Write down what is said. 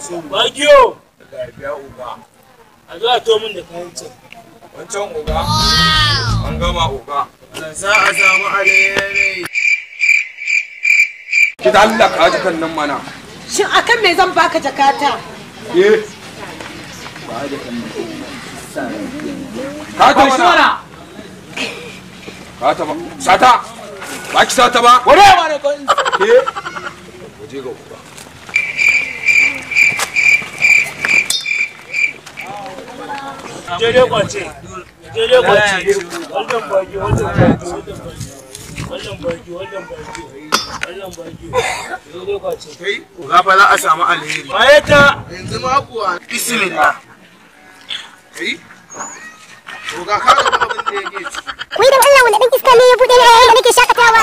Bagiyo. A zo a to min da kayan can. Wancan uga. An gama uga. Za a samu alheri. Ki da Allah ka ji kan nan mana. Shin akan me zan baka jakata? Ba da kan ka ta mana. Ka ta ba. Sata. Ba ki sata ba. Warewa ne ko waje ga uga. Jere kwace. Jere kwace. Wannan baki, wannan baki, wannan baki, wannan baki. Wannan baki. Jere kwace. Kai uga fa za a samu alheri. Bayata. Yanzu ma kuwa bismillah. Kai uga ka ga abin da yake ci. Wai dan Allah wanda dan iska ne ya bude ne da nake shakatawa.